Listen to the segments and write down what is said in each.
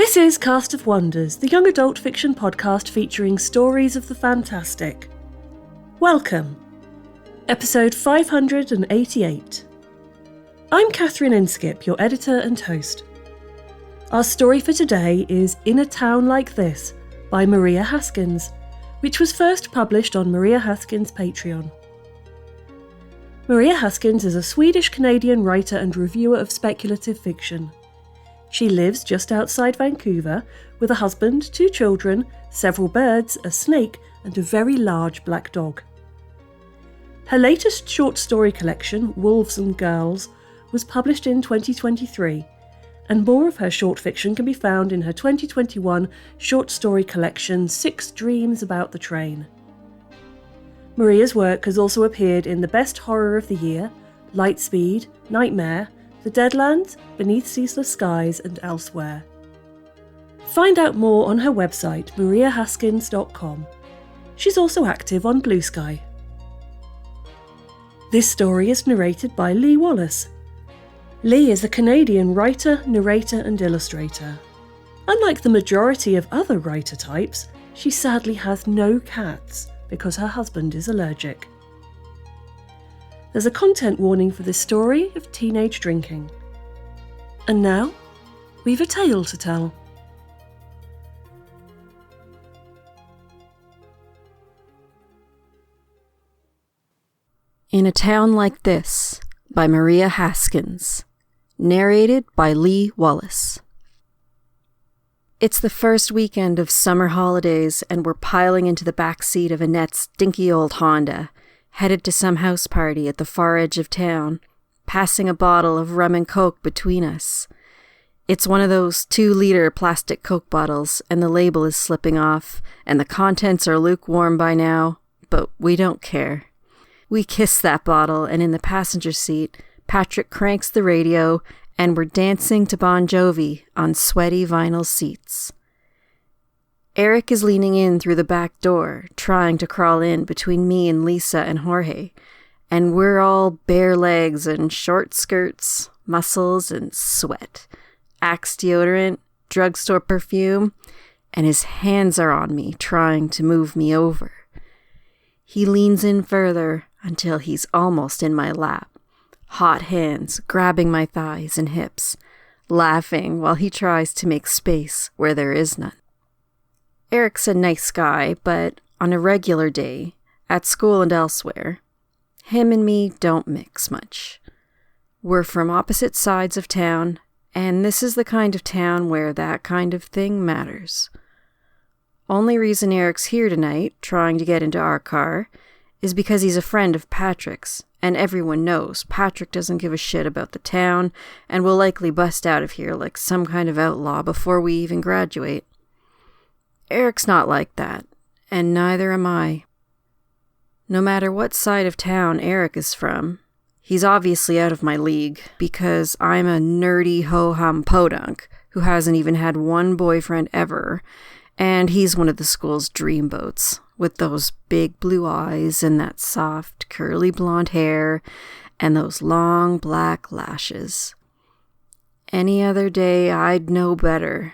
This is Cast of Wonders, the young adult fiction podcast featuring stories of the fantastic. Welcome. Episode 588. I'm Catherine Inskip, your editor and host. Our story for today is In a Town Like This by Maria Haskins, which was first published on Maria Haskins' Patreon. Maria Haskins is a Swedish-Canadian writer and reviewer of speculative fiction. She lives just outside Vancouver with a husband, 2 children, several birds, a snake, and a very large black dog. Her latest short story collection, Wolves and Girls, was published in 2023, and more of her short fiction can be found in her 2021 short story collection, 6 Dreams About the Train. Maria's work has also appeared in The Best Horror of the Year, Lightspeed, Nightmare, The Deadlands, Beneath Ceaseless Skies, and elsewhere. Find out more on her website, mariahaskins.com. She's also active on Blue Sky. This story is narrated by Lee Wallace. Lee is a Canadian writer, narrator, and illustrator. Unlike the majority of other writer types, she sadly has no cats because her husband is allergic. There's a content warning for this story of teenage drinking. And now, we've a tale to tell. In a Town Like This by Maria Haskins. Narrated by Lee Wallace. It's the first weekend of summer holidays and we're piling into the back seat of Annette's dinky old Honda, headed to some house party at the far edge of town, passing a bottle of rum and coke between us. It's one of those 2-liter plastic Coke bottles, and the label is slipping off, and the contents are lukewarm by now, but we don't care. We kiss that bottle, and in the passenger seat, Patrick cranks the radio, and we're dancing to Bon Jovi on sweaty vinyl seats. Eric is leaning in through the back door, trying to crawl in between me and Lisa and Jorge, and we're all bare legs and short skirts, muscles and sweat, Axe deodorant, drugstore perfume, and his hands are on me, trying to move me over. He leans in further until he's almost in my lap, hot hands grabbing my thighs and hips, laughing while he tries to make space where there is none. Eric's a nice guy, but on a regular day, at school and elsewhere, him and me don't mix much. We're from opposite sides of town, and this is the kind of town where that kind of thing matters. Only reason Eric's here tonight, trying to get into our car, is because he's a friend of Patrick's, and everyone knows Patrick doesn't give a shit about the town and will likely bust out of here like some kind of outlaw before we even graduate. Eric's not like that, and neither am I. No matter what side of town Eric is from, he's obviously out of my league, because I'm a nerdy ho-hum podunk who hasn't even had one boyfriend ever, and he's one of the school's dreamboats, with those big blue eyes and that soft, curly blonde hair and those long black lashes. Any other day I'd know better.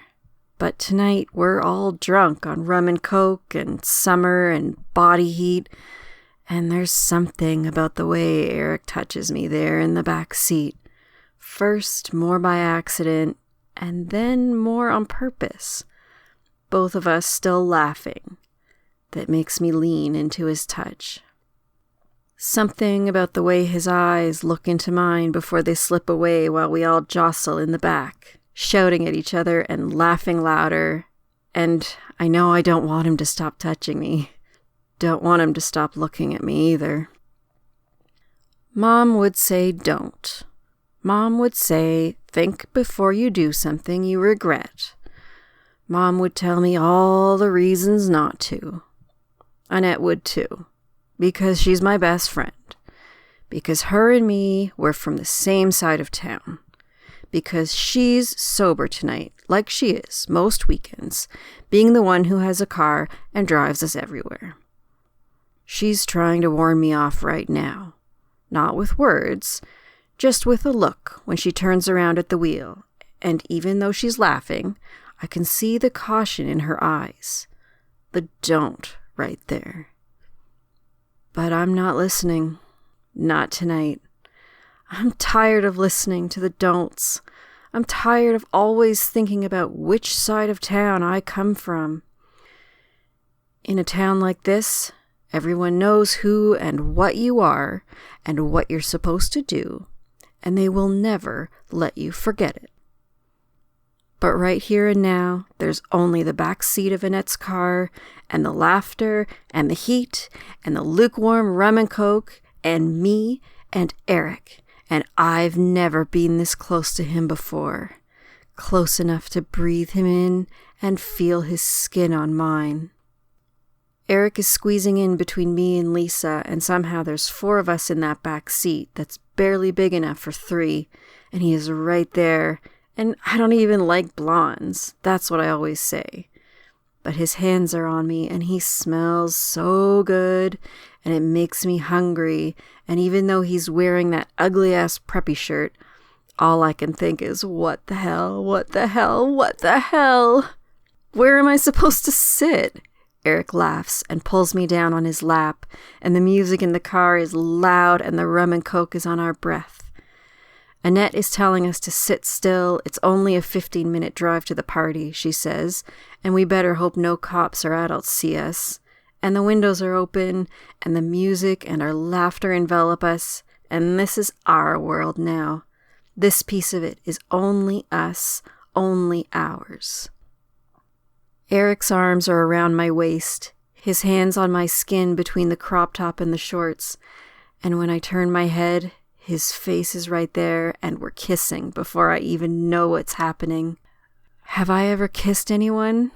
But tonight we're all drunk on rum and coke and summer and body heat, and there's something about the way Eric touches me there in the back seat. First more by accident, and then more on purpose. Both of us still laughing. That makes me lean into his touch. Something about the way his eyes look into mine before they slip away while we all jostle in the back, shouting at each other and laughing louder, and I know I don't want him to stop touching me. Don't want him to stop looking at me either. Mom would say don't. Mom would say, think before you do something you regret. Mom would tell me all the reasons not to. Annette would too, because she's my best friend. Because her and me were from the same side of town. Because she's sober tonight, like she is most weekends, being the one who has a car and drives us everywhere. She's trying to warn me off right now. Not with words, just with a look when she turns around at the wheel, and even though she's laughing, I can see the caution in her eyes. The don't right there. But I'm not listening. Not tonight. I'm tired of listening to the don'ts. I'm tired of always thinking about which side of town I come from. In a town like this, everyone knows who and what you are and what you're supposed to do, and they will never let you forget it. But right here and now, there's only the back seat of Annette's car, and the laughter, and the heat, and the lukewarm rum and coke, and me, and Eric, and I've never been this close to him before. Close enough to breathe him in and feel his skin on mine. Eric is squeezing in between me and Lisa, and somehow there's 4 of us in that back seat that's barely big enough for 3, and he is right there. And I don't even like blondes. That's what I always say. But his hands are on me, and he smells so good, and it makes me hungry. And even though he's wearing that ugly-ass preppy shirt, all I can think is, what the hell, what the hell, what the hell? Where am I supposed to sit? Eric laughs and pulls me down on his lap, and the music in the car is loud, and the rum and coke is on our breath. Annette is telling us to sit still. It's only a 15-minute drive to the party, she says, and we better hope no cops or adults see us. And the windows are open, and the music and our laughter envelop us, and this is our world now. This piece of it is only us, only ours. Eric's arms are around my waist, his hands on my skin between the crop top and the shorts, and when I turn my head, his face is right there, and we're kissing before I even know what's happening. Have I ever kissed anyone?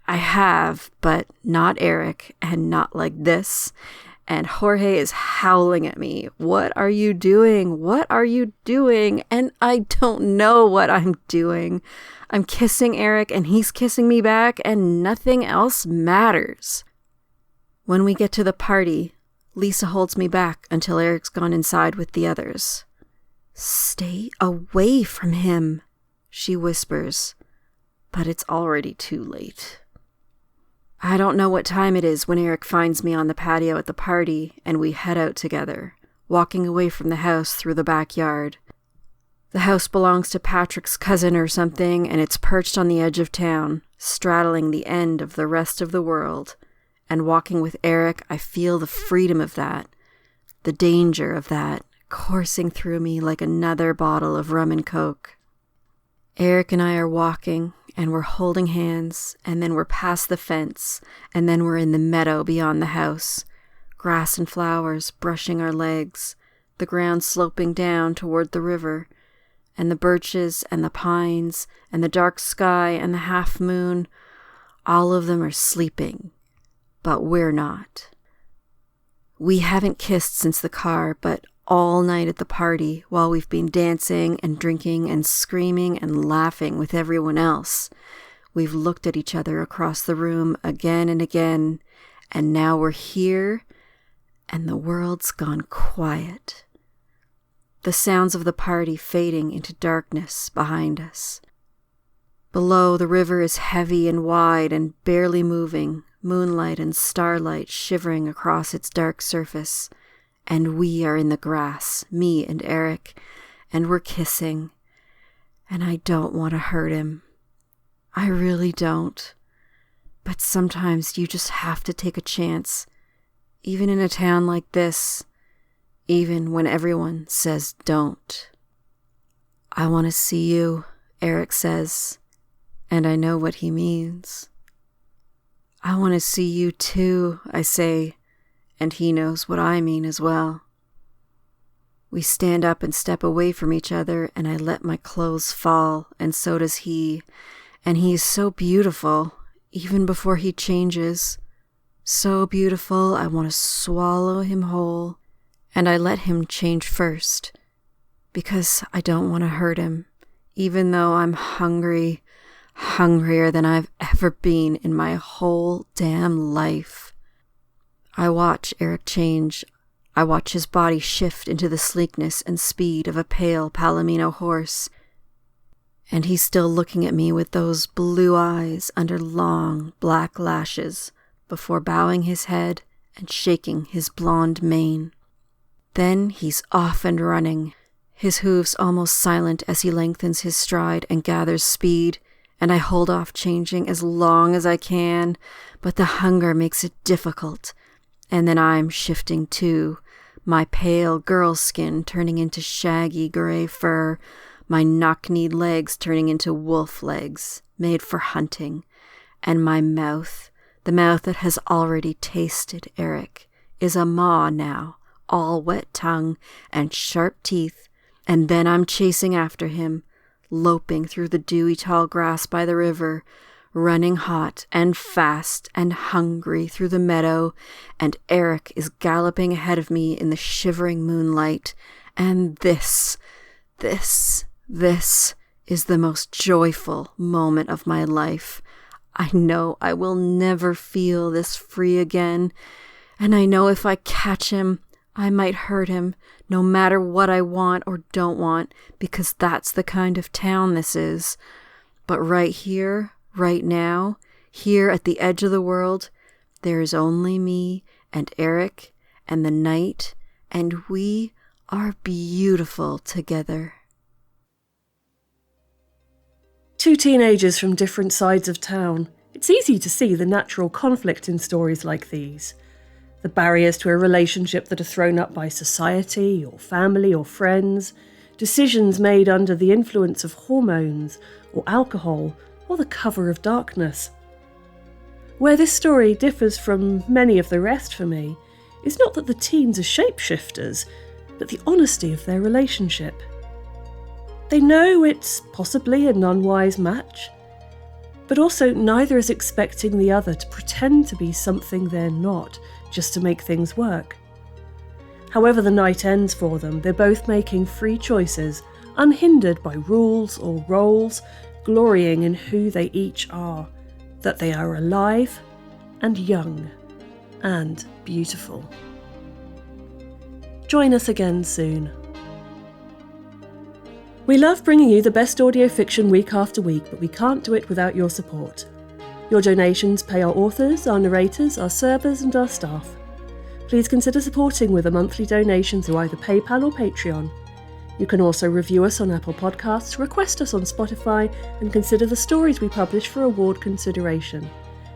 I have, but not Eric, and not like this. And Jorge is howling at me. What are you doing? What are you doing? And I don't know what I'm doing. I'm kissing Eric, and he's kissing me back, and nothing else matters. When we get to the party, Lisa holds me back until Eric's gone inside with the others. Stay away from him, she whispers, but it's already too late. I don't know what time it is when Eric finds me on the patio at the party, and we head out together, walking away from the house through the backyard. The house belongs to Patrick's cousin or something, and it's perched on the edge of town, straddling the end of the rest of the world. And walking with Eric, I feel the freedom of that, the danger of that, coursing through me like another bottle of rum and coke. Eric and I are walking, and we're holding hands, and then we're past the fence, and then we're in the meadow beyond the house, grass and flowers brushing our legs, the ground sloping down toward the river, and the birches and the pines and the dark sky and the half moon, all of them are sleeping. But we're not. We haven't kissed since the car, but all night at the party, while we've been dancing and drinking and screaming and laughing with everyone else, we've looked at each other across the room again and again, and now we're here, and the world's gone quiet. The sounds of the party fading into darkness behind us. Below, the river is heavy and wide and barely moving, moonlight and starlight shivering across its dark surface, and we are in the grass, me and Eric, and we're kissing, and I don't want to hurt him. I really don't. But sometimes you just have to take a chance, even in a town like this, even when everyone says don't. I want to see you, Eric says, and I know what he means. I want to see you too, I say, and he knows what I mean as well. We stand up and step away from each other, and I let my clothes fall, and so does he. And he is so beautiful, even before he changes. So beautiful, I want to swallow him whole. And I let him change first, because I don't want to hurt him, even though I'm hungry, hungrier than I've ever been in my whole damn life. I watch Eric change. I watch his body shift into the sleekness and speed of a pale Palomino horse. and he's still looking at me with those blue eyes under long black lashes before bowing his head and shaking his blonde mane. Then he's off and running, his hooves almost silent as he lengthens his stride and gathers speed, and I hold off changing as long as I can, but the hunger makes it difficult. And then I'm shifting too, my pale girl skin turning into shaggy gray fur, my knock-kneed legs turning into wolf legs, made for hunting, and my mouth, the mouth that has already tasted Eric, is a maw now, all wet tongue and sharp teeth, and then I'm chasing after him, loping through the dewy tall grass by the river, running hot and fast and hungry through the meadow, and Eric is galloping ahead of me in the shivering moonlight, and this is the most joyful moment of my life. I know I will never feel this free again, and I know if I catch him, I might hurt him, no matter what I want or don't want, because that's the kind of town this is. But right here, right now, here at the edge of the world, there is only me and Eric and the night, and we are beautiful together. Two teenagers from different sides of town. It's easy to see the natural conflict in stories like these. The barriers to a relationship that are thrown up by society or family or friends, decisions made under the influence of hormones or alcohol or the cover of darkness. Where this story differs from many of the rest for me is not that the teens are shapeshifters, but the honesty of their relationship. They know it's possibly an unwise match, but also neither is expecting the other to pretend to be something they're not, just to make things work. However the night ends for them, they're both making free choices, unhindered by rules or roles, glorying in who they each are, that they are alive and young and beautiful. Join us again soon. We love bringing you the best audio fiction week after week, but we can't do it without your support. Your donations pay our authors, our narrators, our servers and our staff. Please consider supporting with a monthly donation through either PayPal or Patreon. You can also review us on Apple Podcasts, request us on Spotify, and consider the stories we publish for award consideration.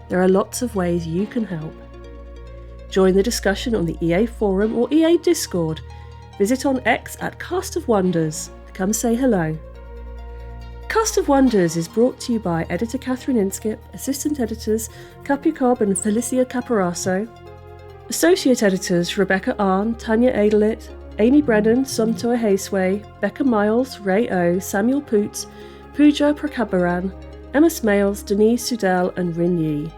There are lots of ways you can help. Join the discussion on the EA Forum or EA Discord. Visit on X at Cast of Wonders. Come say hello. Cast of Wonders is brought to you by editor Catherine Inskip, assistant editors Kapu Cobb and Felicia Caparaso, associate editors Rebecca Arn, Tanya Adelit, Amy Brennan, Somtoa Haseway, Becca Miles, Ray O, Samuel Poots, Pooja Prakabaran, Emma Smales, Denise Sudell and Rin Yi.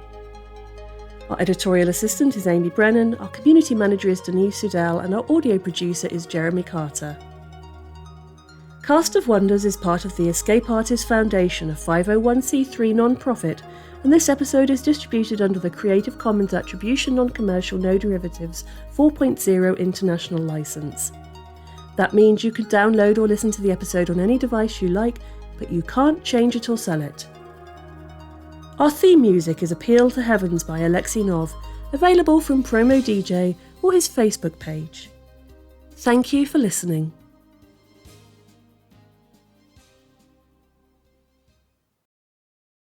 Our editorial assistant is Amy Brennan, our community manager is Denise Sudell, and our audio producer is Jeremy Carter. Cast of Wonders is part of the Escape Artists Foundation, a 501c3 non-profit, and this episode is distributed under the Creative Commons Attribution Non-Commercial No Derivatives 4.0 International License. That means you can download or listen to the episode on any device you like, but you can't change it or sell it. Our theme music is Appeal to Heavens by Alexei Nov, available from Promo DJ or his Facebook page. Thank you for listening.